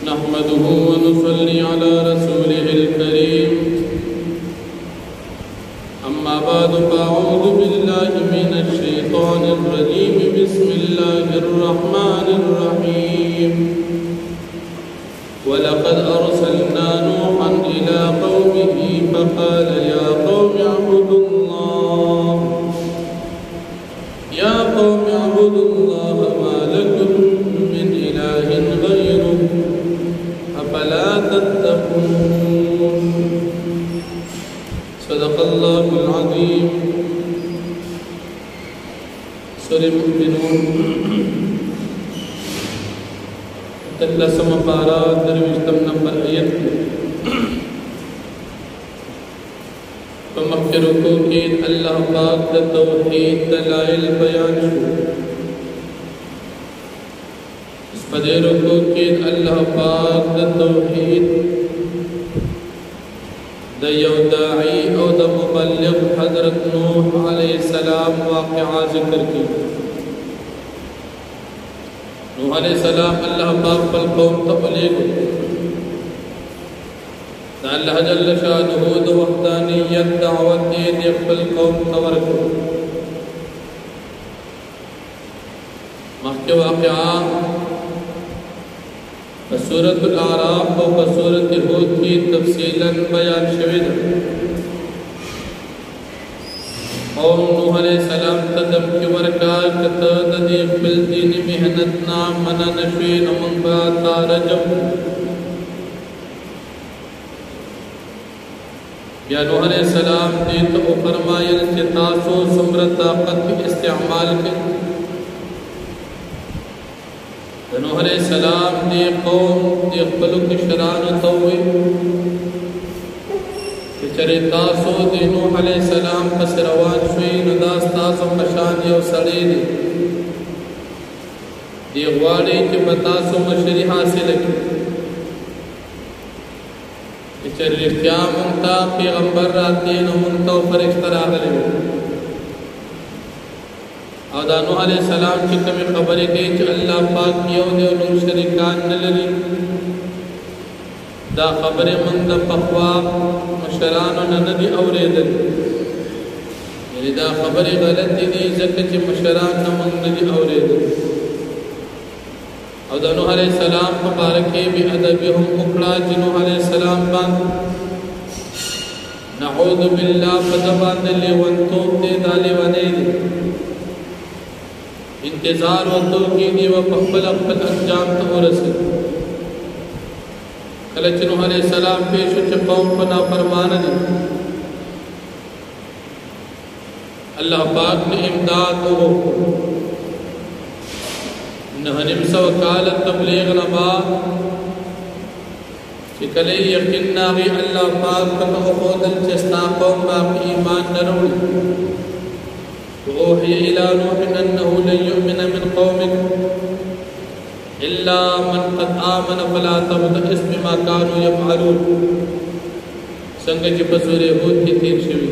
नहमदुहु व नुसल्ली अला रसूलिहिल करीम अम्मा बअद फ़अऊज़ु बिल्लाहि मिनश शैतानिर रजीम बिस्मिल्लाहिर रहमानिर रहीम वलक़द अर्सलना नूहन इला क़ौमिही फ़क़ाल या क़ौमि अअ्बुदुल्लाह मा लकुम मिन इलाहिन ग़ैरुहु अफ़ला तत्तक़ून। सदक़ल्लाहुल अज़ीम। सूरह मुमिनून तल्लसम पारा दरविस्तम नंबर आयत मक्के रुको के अल्लाह पाक द तौहीद दलाइल बयान इस पदे रुको के अल्लाह पाक द तौहीद द यौदाई और द मुबल्लिग हज़रत नूह अलैहिस्सलाम वाक़िआ ज़िक्र की। नूह अलैहिस्सलाम अल्लाह पाक पल कौम तबलीग अल्लाह जल्ल शानुहु द वहदानियत दावत दे पल कौम तवर को मक्के वाक़िआ सूरतुल आराफ और सूरत हूद की तफसीलन बयान शविद और नूह अलैहिस्सलाम तदम की वरकार कतद दे बिल दीन मेहनत ना मना नशवीन मंगा तारजम या नूह अलैहिस्सलाम ने तो फरमाया कि तासो सुमर ताकत इस्तेमाल के नूह अलैहिस्सलाम ने कौम दे खलुक शरान तोवे कि चरे तासो दे नूह अलैहिस्सलाम पस रवान शुई नदास तासो मशान यो सड़े दे वाड़े के बतासो मशरी हासिल की चर्य क्या मुंता पैगंबर राते न मुंता फरिश्ता रागले और नूह अलैहिस्सलाम की कमी खबरें दी कि अल्लाह पाक यो ने उन शरीकान न लरी दा खबरें मंद पखवा मशरान न नदी औरेदल यानी दा खबरें गलत दी जक कि मशरान न मंद नदी औरेदल और नूह अलैहिस्सलाम मुबारके भी अदब हम उखड़ा नूह अलैहिस्सलाम बान नऊज़ु बिल्लाह फदबान ले वंतो दे दाले वने इंतजार वंतो की दी व पखल अखल अंजाम तो रसे कल नूह अलैहिस्सलाम पेश च कौम पना फरमान ने अल्लाह पाक ने इमदाद हो नहनिम सवकाल तबलीग नबा चिकले यकीन नागी अल्लाह पाक का खुदल चस्ता कौम बाकी ईमान नरोड़ वही इला नूह अन्नहु लन युमिन मिन कौमिक इल्ला मन क़द आमन फला तबतइस बिमा कानू यफअलून। संग की बसूरे हूद की तीर शवी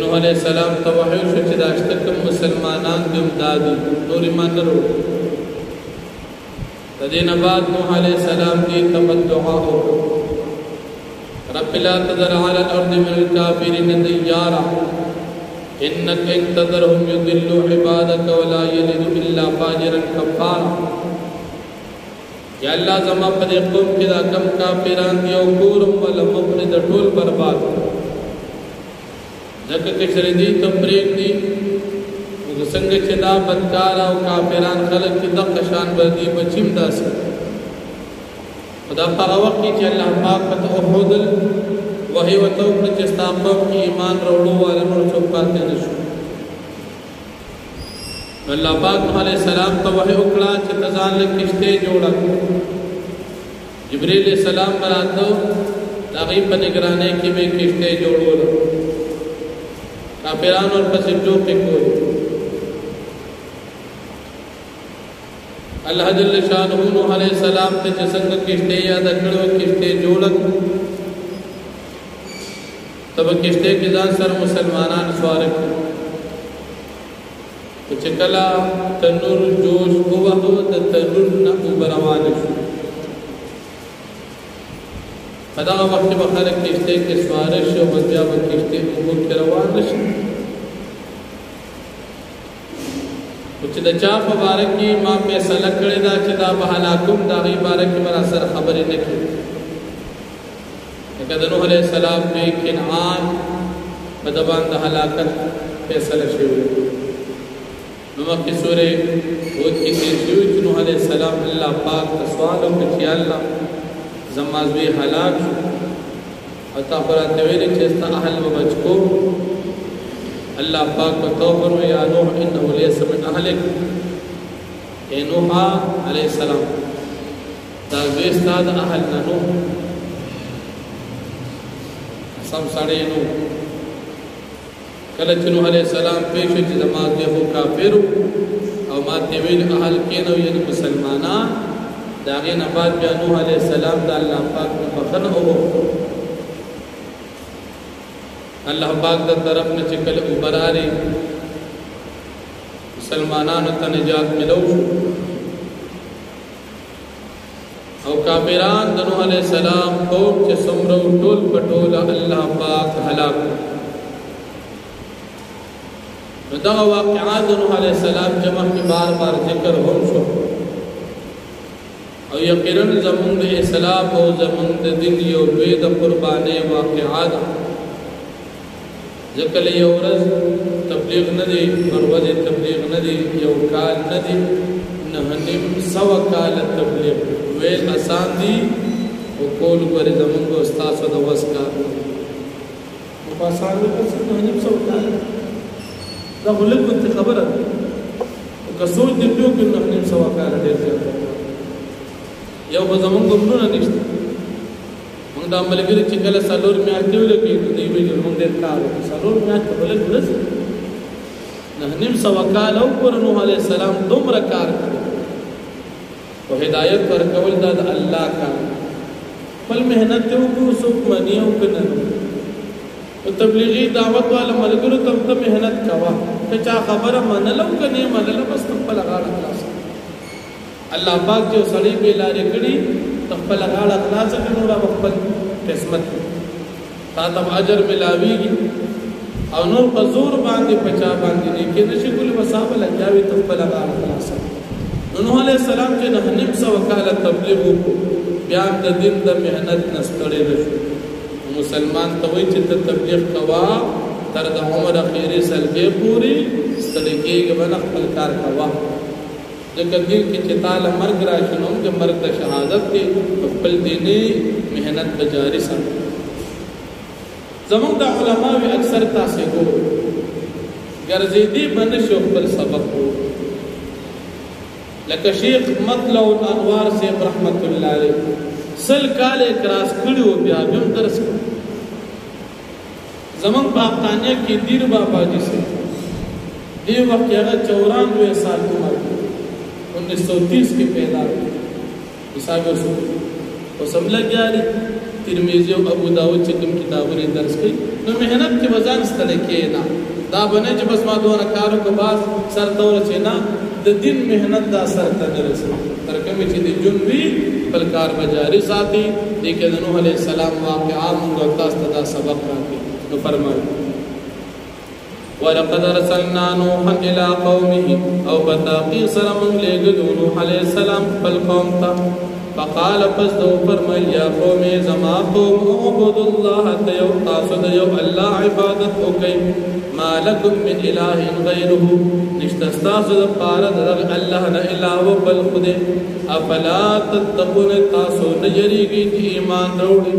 नूह अलैहिस्सलाम तवही शुचदाश्तक मुसलमानान दिमदादी नूर ईमान नरोड़ तदीन बाद नूह अलैहिस्सलाम की तबद्दुआ हो रब्ब ला तज़र अला अर्द मिनल काफिरीन दय्यारा इन्नका इन तज़रहुम युदिल्लु इबादक व ला यलिदु इल्ला फाजिरन कफ़ारा। या अल्लाह ज़मा पर कौम के दा कम काफिरान दियो कूरम व लमफरिद ढोल बर्बाद जक के शरीदी तो ब्रेक दी संग चिदा बदकारा और काफिरान खलक की दक़शान बदी बचिम दास खुदा पर वक्त की अल्लाह पाक का तो खुदल वही व तो जिस्ता कौम की ईमान रोड़ो वाले और चौपाते नशो अल्लाह पाक नूह अलैहिस्सलाम तो वही उकड़ा कि तजान ले किश्ते जोड़ा जिब्रील अलैहिस्सलाम बरातो तागी पर निगरानी की में किश्ते जोड़ो काफिरान और पसिजो के कोई अल्लाह जल्ल शानुहु नूह अलैहिस्सलाम ते जसंग किश्ते याद करो किश्ते जोड़क तब किश्ते के जान सर मुसलमानान सवार तो चकला तनुर जोश हुआ हो तनुर न उबरवान پدا وقت بخلق کشتے کے سوارش و بیا کشتے اوبو کے روان نشي چې د چا په باره کې ما فیصله کړې ده چې دا به هلاکوم د هغې باره کې به راسره خبرې نه کړي لکه د نوح علیه السلام په کنعان په د باندې هلاکت فیصله شوې نو مخکې سورې هود کې تېر شوي چې نوح علیه السلام الله پاک ته سوال وکړ چې الله زما زوی هلاک شو او تا خو راته ویلې چې ستا اهل به بچ کوم اللہ پاک بتاؤ فرمائے یا نوح انہو لیس من اہلک اے نوح علیہ السلام دا زویستاد اہل نوح سم ساڑے نوح کلچ نوح علیہ السلام پیشو چی زمان دیخو کافرو او ما تیویل اہل کینو یعنی مسلمانان داغین بعد بیا نوح علیہ السلام دا اللہ پاک مفخن ہو اللہ پاک دا طرف میں چکل اوبراری مسلمانانو تا نجات ملو او کافران دا نوح علیہ السلام قوم چے سمرو ٹول پٹول اللہ پاک حلاک دا واقعات دا نوح علیہ السلام جمع کی بار بار ذکر ہون شو او یقیرن زمند اسلام او زمند دن یو دوید قربانے واقعات ذکر یو ورځ تبلیغ ندی ورځ تبلیغ ندی یو کال ندی نه نیم سو کال تبلیغ ویل آسان دی او کول پر زمونږ استاد د وسکا او آسان دی پس نه نیم سو کال دا ولګ ته خبره او کسوج دی په کې نه نیم سو کال ډیر یو زمونږ ګمنه نشته دا ملګری چې کله سالور میاشتې ولګي دی ویل موږ ډېر کار وکړو سالور میاشتې ولګ ورسې نه نیم سو کال او پر نوح علیه السلام دومره کار کړی او هدایت ورکول دا د الله کار خپل محنت ته وکړو څوک مني او که نه او تبلیغي دعوت والا ملګرو ته محنت کوه که چا خبره منله او که نه منله بس خپله غاړه خلاصه الله پاک چې سړی بې لارې کړي خپل غاړه خلاصه کړو را خپل قسمت تا ته اجر ملاويږي او نور په زور باندې پچا باندې نه کې نشي کول وسابه لګاوي خپل غاړه خلاصه نوح علیہ السلام چې نه نیم سو کال تبلیغ وکړو بیا د دین د مهنت نستړی نشو مسلمان ته وایي چې تبلیغ کوا تر د عمر اخیری سلګې پوری ستړي کېږي باندې خپل کار کوا ذکر دین کی چتال مرگ راشنوں کے مرگ دا شہادت کے خپل دینی محنت بجاری سن زمان دا علماء وی اکثر تاسے گو گرزیدی بنشو خپل سبق ہو لکہ شیخ مطلع الانوار سے رحمت اللہ علیہ سل کال اکراس کڑی ہو بیا بیم درس کر زمان پاکتانیہ کی دیر بابا جی سے دی وقت یاغا 94 سال عمر 1930 کے پیدا ہوئے حساب و سملہ گیاری ترمیزی و ابو داود چکم کتابوں نے درس کی نو محنت کے وزان استلکے نا دا بنے جو بس ما دوانا کارو کے بعد سر دور چینا دا دن محنت دا سر تنرس ترکمی چی دی جنوی پلکار بجاری ساتھی دیکھے نوح علیہ السلام واقعات منگو تاستا دا سبق راکی نو فرمائی وَلَقَدْ أَرْسَلْنَا نُوحًا إِلَىٰ قَوْمِهِ او بتاقی سرمن لے گدو نوح علیہ السلام پل قوم تا فقال پس دو فرمائی یا قوم زما قوم اعبد اللہ تیو تاسد یو اللہ عبادت اکی ما لکم من الہ غیره نشتستاسد پارد رغ اللہ نا الہ بل خود افلا تتقون تاسو نجریگی تی ایمان روڑی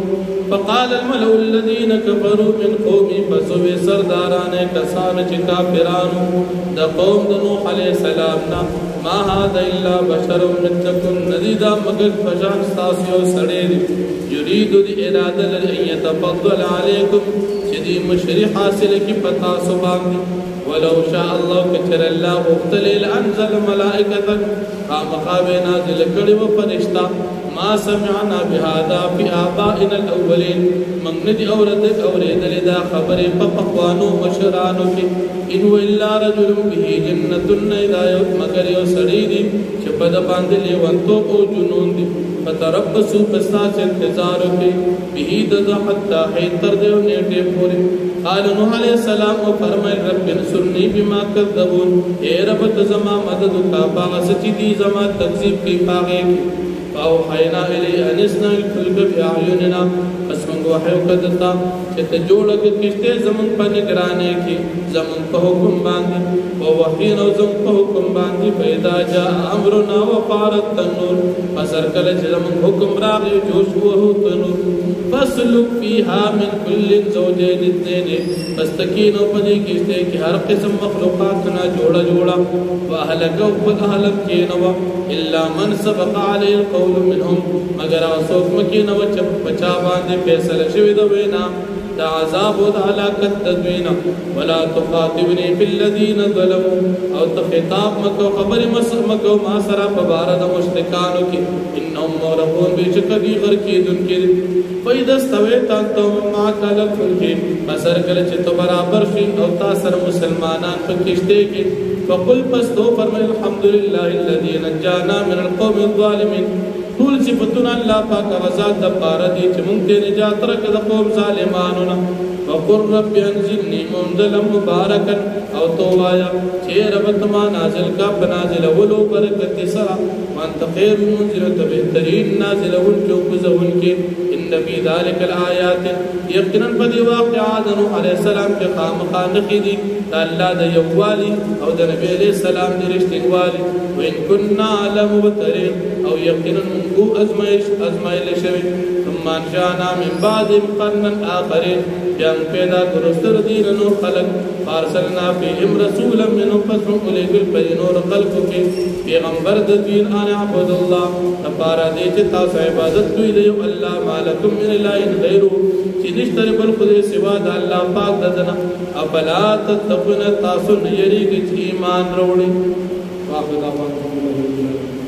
فقال الملو الذين كفروا من قومي فسوي سرداران کسان چ کافرانو د قوم د نوح علیہ السلام نا ما هذا الا بشر مثلكم ندیدا مگر بشر تاسو سړی یرید دی اراده لري يتفضل عليكم چدی مشری حاصل کی پتا سو باندې ولو شاء الله كثر الله مختلل انزل ملائکه خامخا نازل کړي و فرشتہ ما سمعنا بهذا في آبائنا الأولين من ندي أوردك أورد لدا خبر فقوانو مشرانو في إنه إلا رجل به جنة إذا يوت مگر يو سريدي چه پد باندې لیوانتو او جنون دی فتربصوا پساس انتظار کی به دد حتا حیتر دیو نیټه پوری قال نوح علیہ السلام او فرمائے رب انصرنی بما کذبون اے رب تزما مدد کا باغ سچی دی زما تکذیب کی پاگے کی فاوحینا الی انسنا الفلک باعیننا پس منگ وحیو کدتا چت جوڑک کشتے زمن پا نگرانے کی زمن پا حکم باندی ووحین و زمن پا حکم باندی فیدا جا امرنا وفارت تنور پسر کلچ زمن حکم راغی جوش وہو تنور فسلک فیہا من کل زوجین اتنین فستکینو پدی کشتے کی ہر قسم مخلوقاتنا جوڑا جوڑا واہلکو خود اہلک کینوا الا من سبق علی القول منهم مگر اسوک مکینو چپ پچا باندے فیصل شوی دوینا دا عذاب و دا علاقت تدوینا ولا تخاطبنی فی الذین ظلموا او تخطاب مکو خبر مکو ما سرا پبارد مشتکانو کی انہم مورخون بیچ کبھی غرکی دن کی فَإِذَا اسْتَوَيْتَ أَنْتَ وَمَنْ مَعَكَ عَلَى الْفُلْكِ بسر کله چې تو برابر شي او تاسو مسلمانان په کشته کې فقل پس تو فرمای الحمدلله الذي نجانا من القوم الظالمين ټول صفاتنا الله پاک غزاد د پاره دي چې مونږ ته نجات راکړه د قوم ظالمانو نه وقر رب انزلني منزلا مباركا او تو وایا چې رب تما نازل کا بنازل ولو برکت سرا وانت خير منزل بهترین نازل ول جو بزون کې ان فی ذلک الآیات یقینا بدی واقعات نوح علیہ السلام کے خامخا نخیدی اللہ دا یوالی او دا نبی علیہ السلام دی رشتنوالی وان کننا لمبترین او یقینا منگو ازمائل شوی ثم انشانا من بعد قرنا آخرین جان پیدا درستر دین نوح خلق فارسلنا فیهم رسولا منهم فسرم علیک البینور خلق کے پیغمبر دین آن عبد اللہ نپارا دے چتا سا عبادت کوئی دیو اللہ مالکم من الہ غیرو چی نشتر بل خود سوا دا اللہ پاک ددنا افلا تتقن تاسو نیری گچ ایمان روڑی واقع دعوان